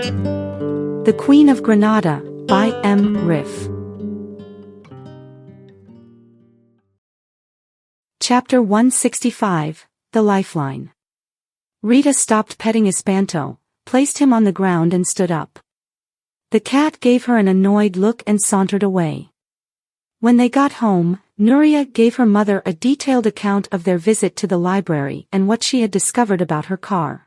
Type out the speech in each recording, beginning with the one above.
The Queen of Granada, by M. Riff. Chapter 165, The Lifeline. Rita stopped petting Espanto, placed him on the ground and stood up. The cat gave her an annoyed look and sauntered away. When they got home, Nuria gave her mother a detailed account of their visit to the library and what she had discovered about her car.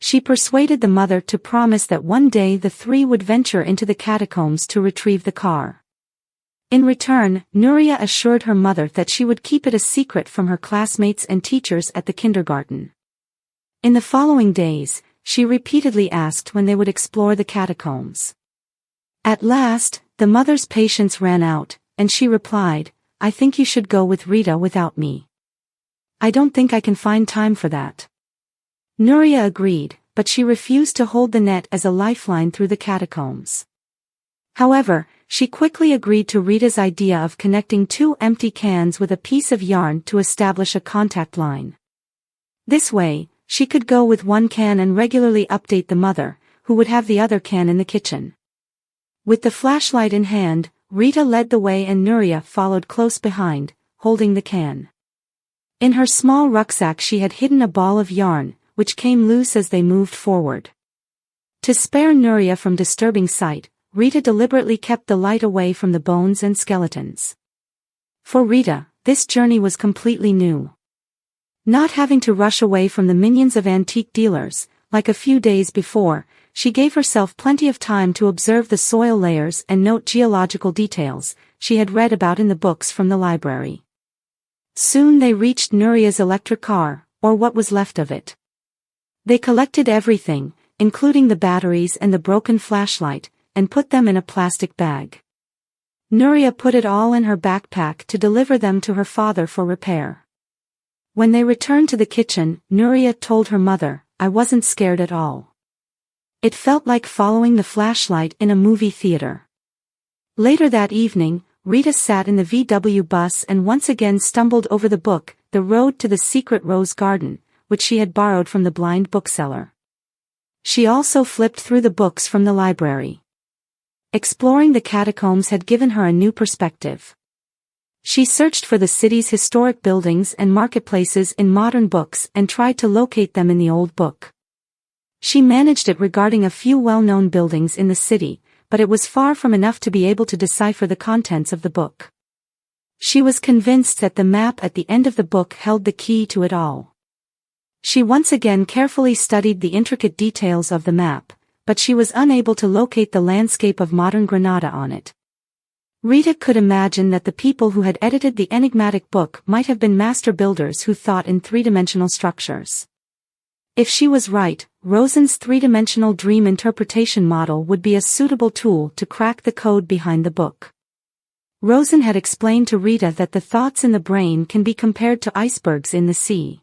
She persuaded the mother to promise that one day the three would venture into the catacombs to retrieve the car. In return, Nuria assured her mother that she would keep it a secret from her classmates and teachers at the kindergarten. In the following days, she repeatedly asked when they would explore the catacombs. At last, the mother's patience ran out, and she replied, "I think you should go with Rita without me. I don't think I can find time for that." Nuria agreed, but she refused to hold the net as a lifeline through the catacombs. However, she quickly agreed to Rita's idea of connecting two empty cans with a piece of yarn to establish a contact line. This way, she could go with one can and regularly update the mother, who would have the other can in the kitchen. With the flashlight in hand, Rita led the way and Nuria followed close behind, holding the can. In her small rucksack she had hidden a ball of yarn, which came loose as they moved forward. To spare Nuria from disturbing sight, Rita deliberately kept the light away from the bones and skeletons. For Rita, this journey was completely new. Not having to rush away from the minions of antique dealers, like a few days before, she gave herself plenty of time to observe the soil layers and note geological details she had read about in the books from the library. Soon they reached Nuria's electric car, or what was left of it. They collected everything, including the batteries and the broken flashlight, and put them in a plastic bag. Nuria put it all in her backpack to deliver them to her father for repair. When they returned to the kitchen, Nuria told her mother, "I wasn't scared at all. It felt like following the flashlight in a movie theater." Later that evening, Rita sat in the VW bus and once again stumbled over the book, The Road to the Secret Rose Garden, which she had borrowed from the blind bookseller. She also flipped through the books from the library. Exploring the catacombs had given her a new perspective. She searched for the city's historic buildings and marketplaces in modern books and tried to locate them in the old book. She managed it regarding a few well-known buildings in the city, but it was far from enough to be able to decipher the contents of the book. She was convinced that the map at the end of the book held the key to it all. She once again carefully studied the intricate details of the map, but she was unable to locate the landscape of modern Granada on it. Rita could imagine that the people who had edited the enigmatic book might have been master builders who thought in three-dimensional structures. If she was right, Rosen's three-dimensional dream interpretation model would be a suitable tool to crack the code behind the book. Rosen had explained to Rita that the thoughts in the brain can be compared to icebergs in the sea.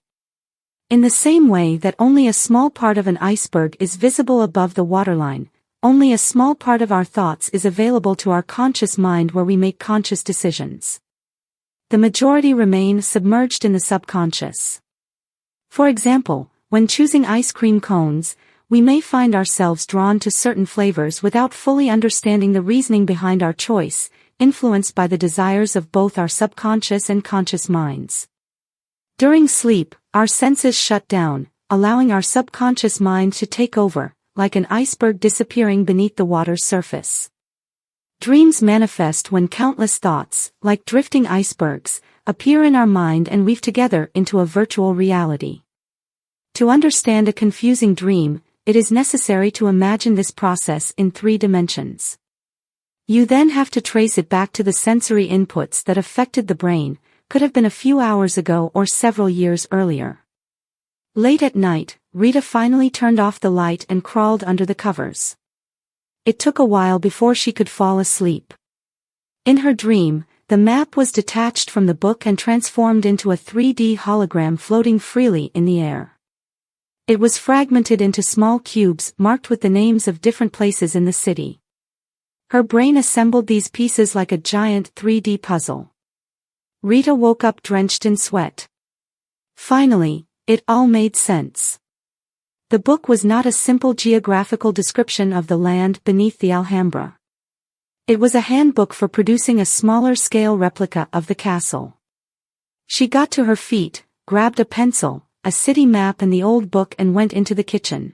In the same way that only a small part of an iceberg is visible above the waterline, only a small part of our thoughts is available to our conscious mind where we make conscious decisions. The majority remain submerged in the subconscious. For example, when choosing ice cream cones, we may find ourselves drawn to certain flavors without fully understanding the reasoning behind our choice, influenced by the desires of both our subconscious and conscious minds. During sleep, our senses shut down, allowing our subconscious mind to take over, like an iceberg disappearing beneath the water's surface. Dreams manifest when countless thoughts, like drifting icebergs, appear in our mind and weave together into a virtual reality. To understand a confusing dream, it is necessary to imagine this process in 3 dimensions. You then have to trace it back to the sensory inputs that affected the brain, could have been a few hours ago or several years earlier. Late at night, Rita finally turned off the light and crawled under the covers. It took a while before she could fall asleep. In her dream, the map was detached from the book and transformed into a 3D hologram floating freely in the air. It was fragmented into small cubes marked with the names of different places in the city. Her brain assembled these pieces like a giant 3D puzzle. Rita woke up drenched in sweat. Finally, it all made sense. The book was not a simple geographical description of the land beneath the Alhambra. It was a handbook for producing a smaller-scale replica of the castle. She got to her feet, grabbed a pencil, a city map and the old book and went into the kitchen.